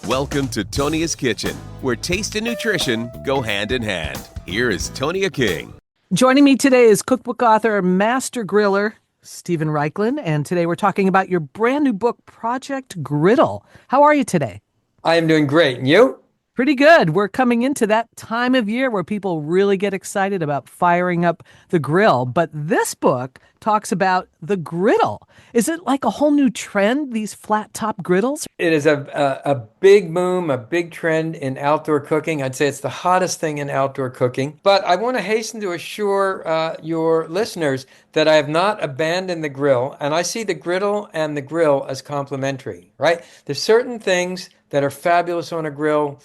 Welcome to Tonia's Kitchen, where taste and nutrition go hand in hand. Here is Tonia King. Joining me today is cookbook author, master griller, Steven Raichlen, and today we're talking about your brand new book, Project Griddle. How are you today? I am doing great. And you? Pretty good. We're coming into that time of year where people really get excited about firing up the grill. But this book talks about the griddle. Is it like a whole new trend, these flat top griddles? It is a big boom, a big trend in outdoor cooking. I'd say it's the hottest thing in outdoor cooking. But I want to hasten to assure your listeners that I have not abandoned the grill, and I see the griddle and the grill as complementary, right? There's certain things that are fabulous on a grill,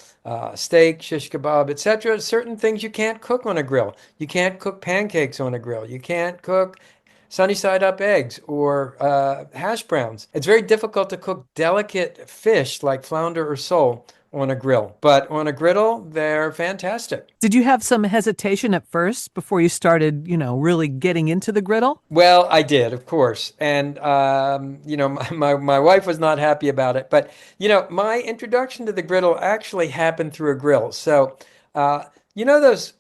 steak, shish kebab, etc. Certain things you can't cook on a grill. You can't cook pancakes on a grill. You can't cook sunny side up eggs or hash browns. It's very difficult to cook delicate fish like flounder or sole on a grill, but on a griddle, they're fantastic. Did you have some hesitation at first before you started, really getting into the griddle? Well, I did, of course. And, my wife was not happy about it. But, my introduction to the griddle actually happened through a grill. So, those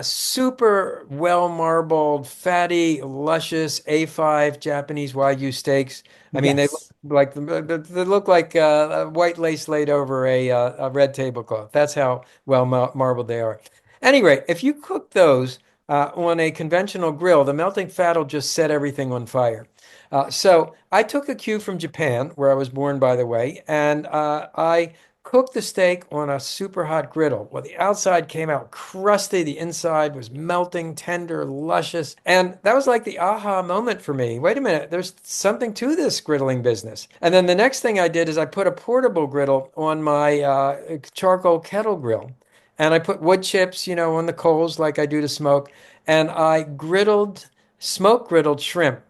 super well marbled, fatty, luscious A5 Japanese Wagyu steaks. I mean, Yes. they look like white lace laid over a red tablecloth. That's how well marbled they are. Anyway, if you cook those on a conventional grill, the melting fat will just set everything on fire. So I took a cue from Japan, where I was born, by the way, and I cooked the steak on a super hot griddle. Well, the outside came out crusty, the inside was melting, tender, luscious. And that was like the aha moment for me. Wait a minute, there's something to this griddling business. And then the next thing I did is I put a portable griddle on my charcoal kettle grill. And I put wood chips, on the coals like I do to smoke. And I smoke griddled shrimp.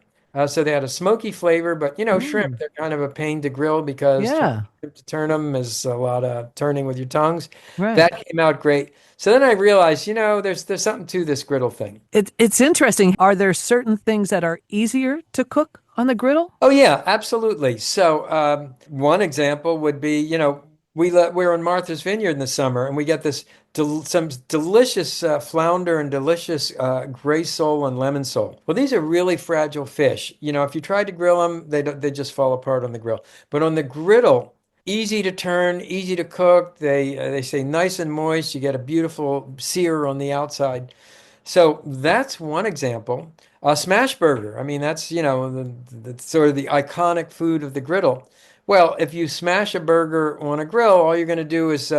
So they had a smoky flavor, but shrimp, Mm, they're kind of a pain to grill because yeah, to turn them is a lot of turning with your tongues. right. That came out great. So then I realized, there's something to this griddle thing. It's interesting. Are there certain things that are easier to cook on the griddle? Oh yeah, absolutely. So one example would be, we're in Martha's Vineyard in the summer, and we get some delicious flounder and delicious gray sole and lemon sole. Well, these are really fragile fish. If you tried to grill them, they just fall apart on the grill. But on the griddle, easy to turn, easy to cook. They say nice and moist. You get a beautiful sear on the outside. So that's one example. A smash burger. I mean, that's, the sort of the iconic food of the griddle. Well, if you smash a burger on a grill, all you're going to do is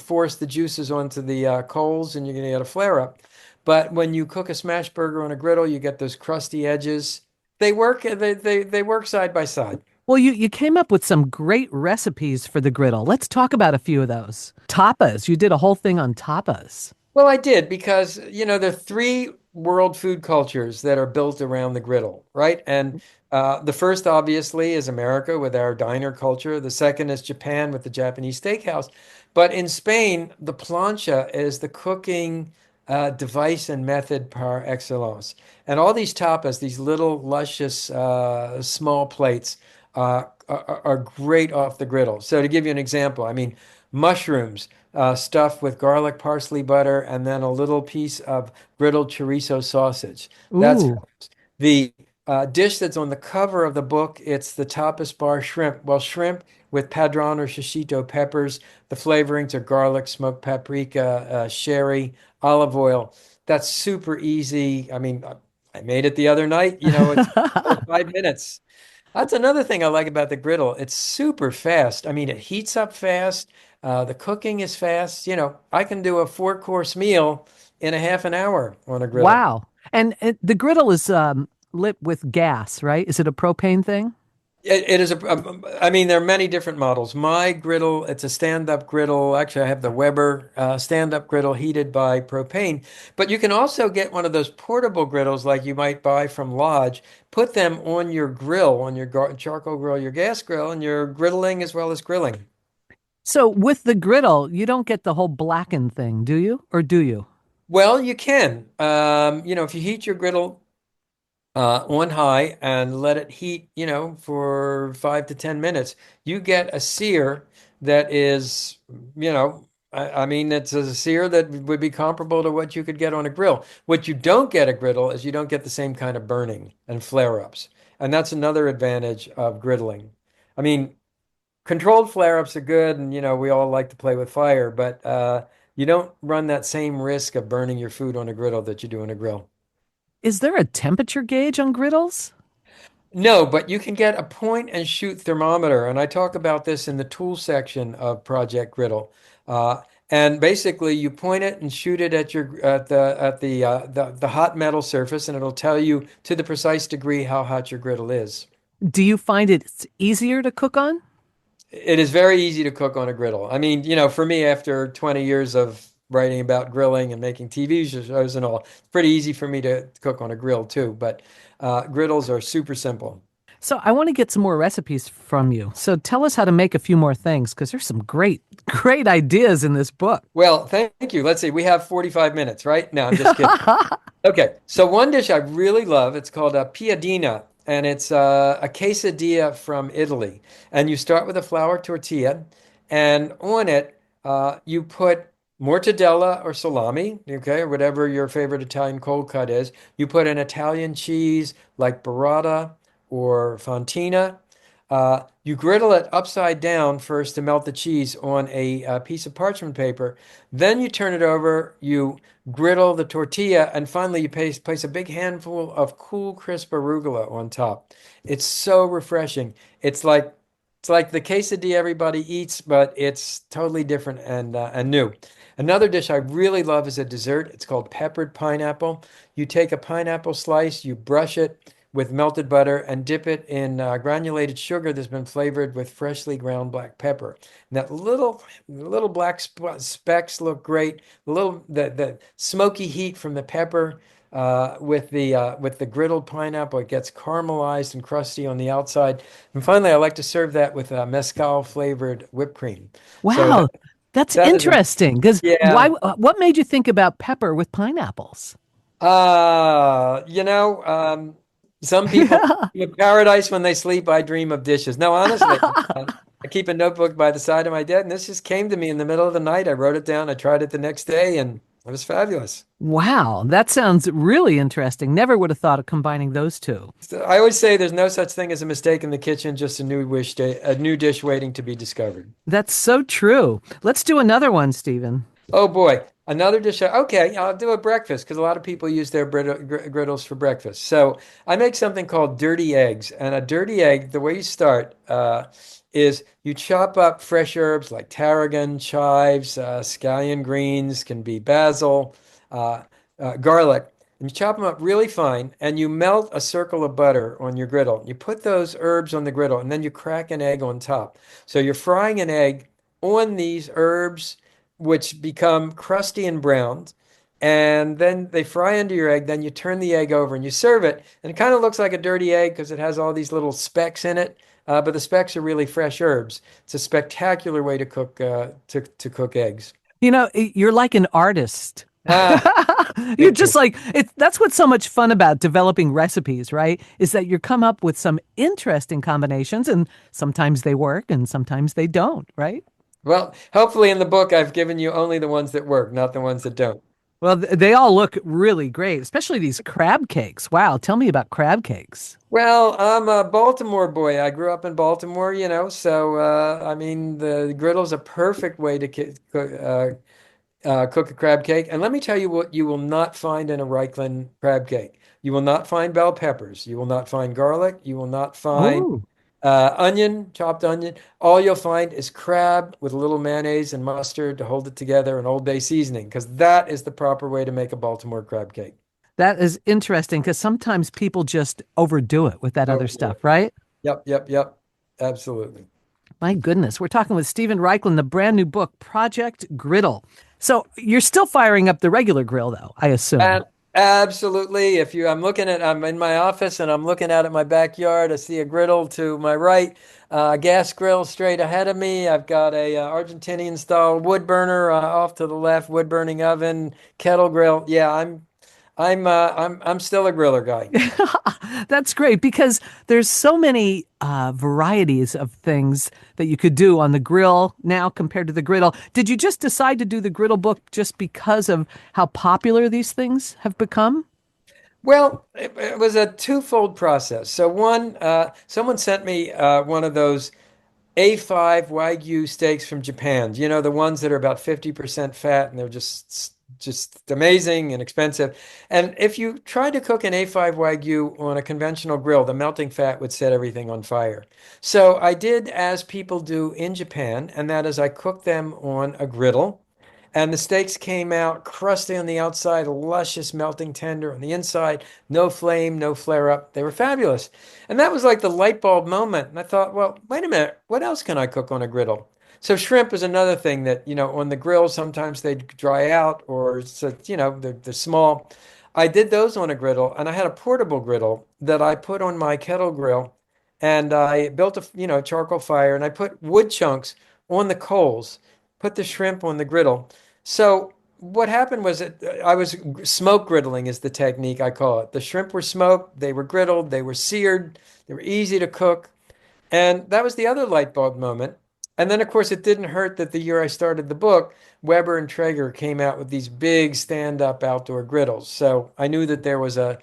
force the juices onto the coals, and you're going to get a flare up. But when you cook a smash burger on a griddle, you get those crusty edges. They work side by side. Well, you came up with some great recipes for the griddle. Let's talk about a few of those. Tapas. You did a whole thing on tapas. Well, I did because, there are three world food cultures that are built around the griddle, right? And the first, obviously, is America with our diner culture. The second is Japan with the Japanese steakhouse. But in Spain, the plancha is the cooking device and method par excellence. And all these tapas, these little luscious small plates, are great off the griddle. So to give you an example, I mean, mushrooms stuffed with garlic parsley butter and then a little piece of griddled chorizo sausage. That's Ooh. the dish that's on the cover of the book. It's the tapas bar shrimp. Well, shrimp with padron or shishito peppers. The flavorings are garlic, smoked paprika, sherry, olive oil. That's super easy. I mean, I made it the other night. It's 5 minutes. That's another thing I like about the griddle. It's super fast. I mean, it heats up fast. The cooking is fast. I can do a four-course meal in a half an hour on a griddle. Wow. And the griddle is lit with gas, right? Is it a propane thing? It is I mean, there are many different models. My griddle, it's a stand-up griddle. Actually, I have the Weber stand-up griddle heated by propane. But you can also get one of those portable griddles like you might buy from Lodge. Put them on your grill, on your charcoal grill, your gas grill, and you're griddling as well as grilling. So with the griddle, you don't get the whole blackened thing, do you? Or do you? Well, you can. If you heat your griddle on high and let it heat, for 5 to 10 minutes. You get a sear that is, I mean, it's a sear that would be comparable to what you could get on a grill. What you don't get a griddle is you don't get the same kind of burning and flare-ups. And that's another advantage of griddling. I mean, controlled flare-ups are good, and we all like to play with fire, but you don't run that same risk of burning your food on a griddle that you do on a grill. Is there a temperature gauge on griddles? No, but you can get a point and shoot thermometer, and I talk about this in the tool section of Project Griddle. And basically, you point it and shoot it at the hot metal surface, and it'll tell you to the precise degree how hot your griddle is. Do you find it's easier to cook on? It is very easy to cook on a griddle. I mean, for me, after 20 years of writing about grilling and making TV shows and all, it's pretty easy for me to cook on a grill too. But griddles are super simple. So I want to get some more recipes from you. So tell us how to make a few more things because there's some great, great ideas in this book. Well, thank you. Let's see. We have 45 minutes, right? No, I'm just kidding. Okay. So one dish I really love, it's called a piadina, and it's a quesadilla from Italy. And you start with a flour tortilla, and on it, you put mortadella or salami, okay, or whatever your favorite Italian cold cut is. You put an Italian cheese like burrata or fontina. You griddle it upside down first to melt the cheese on a piece of parchment paper. Then you turn it over, you griddle the tortilla, and finally you place a big handful of cool, crisp arugula on top. It's so refreshing. It's like the quesadilla everybody eats, but it's totally different and new. Another dish I really love is a dessert. It's called peppered pineapple. You take a pineapple slice, you brush it with melted butter and dip it in granulated sugar that's been flavored with freshly ground black pepper. And that little black specks look great. The smoky heat from the pepper with the griddled pineapple, it gets caramelized and crusty on the outside. And finally, I like to serve that with mezcal flavored whipped cream. So Wow, that's that is interesting. Because yeah. why? What made you think about pepper with pineapples? Some people in paradise when they sleep, I dream of dishes. No, honestly, I keep a notebook by the side of my bed, and this just came to me in the middle of the night. I wrote it down. I tried it the next day, and it was fabulous. Wow, that sounds really interesting. Never would have thought of combining those two. So I always say there's no such thing as a mistake in the kitchen, just a new dish waiting to be discovered. That's so true. Let's do another one, Stephen. Oh boy, another dish. Okay, I'll do a breakfast because a lot of people use their griddles for breakfast. So I make something called dirty eggs. And a dirty egg, the way you start is you chop up fresh herbs like tarragon, chives, scallion greens, can be basil, uh, garlic. And you chop them up really fine, and you melt a circle of butter on your griddle. You put those herbs on the griddle, and then you crack an egg on top. So you're frying an egg on these herbs which become crusty and browned. And then they fry under your egg. Then you turn the egg over and you serve it. And it kind of looks like a dirty egg because it has all these little specks in it. But the specks are really fresh herbs. It's a spectacular way to cook to cook eggs. You're like an artist. Ah, You're thank just you. like that's what's so much fun about developing recipes, right? Is that you come up with some interesting combinations and sometimes they work and sometimes they don't, right? Well, hopefully in the book I've given you only the ones that work, not the ones that don't. Well, they all look really great, especially these crab cakes. Wow, tell me about crab cakes. Well, I'm a Baltimore boy. I grew up in Baltimore, so I mean the griddle's a perfect way to cook a crab cake. And let me tell you what you will not find in a Reichland crab cake. You will not find bell peppers. You will not find garlic. You will not find Oh, onion, chopped onion. All you'll find is crab with a little mayonnaise and mustard to hold it together and Old Bay seasoning, because that is the proper way to make a Baltimore crab cake. that is interesting because sometimes people just overdo it with that Oh, other yeah. stuff, right? Yep, yep, yep. Absolutely. My goodness, we're talking with Steven Raichlen, the brand new book, Project Griddle. So you're still firing up the regular grill, though, I assume. And absolutely. I'm in my office and I'm looking out at my backyard. I see a griddle to my right, a gas grill straight ahead of me. I've got a Argentinian style wood burner off to the left, wood burning oven, kettle grill. Yeah, I'm still a griller guy. That's great because there's so many varieties of things that you could do on the grill now compared to the griddle. Did you just decide to do the griddle book just because of how popular these things have become? Well, it was a twofold process. So one, someone sent me one of those A5 Wagyu steaks from Japan. You know, the ones that are about 50% fat and they're just amazing and expensive. And if you tried to cook an A5 Wagyu on a conventional grill, the melting fat would set everything on fire. So I did as people do in Japan, and that is I cooked them on a griddle. And the steaks came out crusty on the outside, luscious, melting tender on the inside, no flame, no flare up. They were fabulous. And that was like the light bulb moment. And I thought, well, wait a minute, what else can I cook on a griddle? So shrimp is another thing that, on the grill, sometimes they dry out or, so, they're small. I did those on a griddle, and I had a portable griddle that I put on my kettle grill, and I built a, charcoal fire, and I put wood chunks on the coals, put the shrimp on the griddle. So what happened was that I was smoke griddling is the technique I call it. The shrimp were smoked, they were griddled, they were seared, they were easy to cook. And that was the other light bulb moment. And then, of course, it didn't hurt that the year I started the book, Weber and Traeger came out with these big stand-up outdoor griddles. So I knew that there was a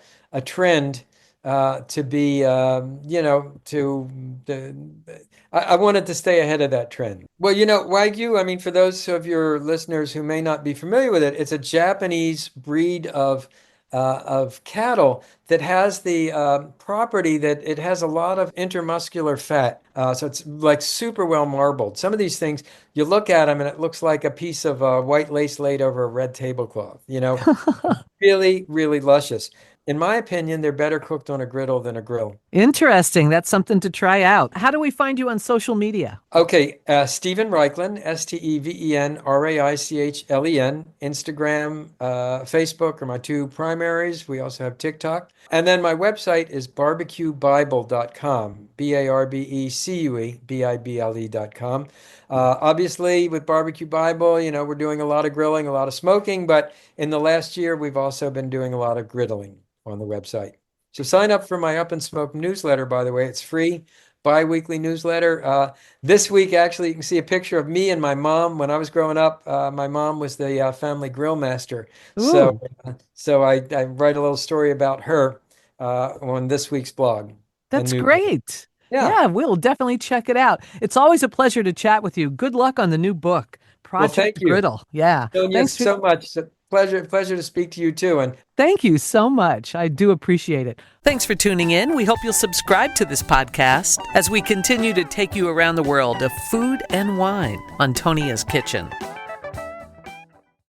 trend to be, I wanted to stay ahead of that trend. Well, Wagyu, I mean, for those of your listeners who may not be familiar with it, it's a Japanese breed of cattle that has the property that it has a lot of intermuscular fat. So it's like super well marbled. Some of these things, you look at them and it looks like a piece of white lace laid over a red tablecloth, really, really luscious. In my opinion, they're better cooked on a griddle than a grill. Interesting. That's something to try out. How do we find you on social media? Okay, Steven Raichlen, StevenRaichlen, Instagram, Facebook are my two primaries. We also have TikTok. And then my website is barbecuebible.com, BARBECUE, Obviously, with Barbecue Bible, we're doing a lot of grilling, a lot of smoking, but in the last year, we've also been doing a lot of griddling on the website. So sign up for my Up and Smoke newsletter, by the way. It's free, bi-weekly newsletter. This week, actually, you can see a picture of me and my mom. When I was growing up, my mom was the family grill master. Ooh. So I write a little story about her on this week's blog. That's great. Yeah. Yeah, we'll definitely check it out. It's always a pleasure to chat with you. Good luck on the new book, Project Thank you. Griddle. Yeah. Thanks so much. It's a pleasure to speak to you too. And thank you so much. I do appreciate it. Thanks for tuning in. We hope you'll subscribe to this podcast as we continue to take you around the world of food and wine on Tonia's Kitchen.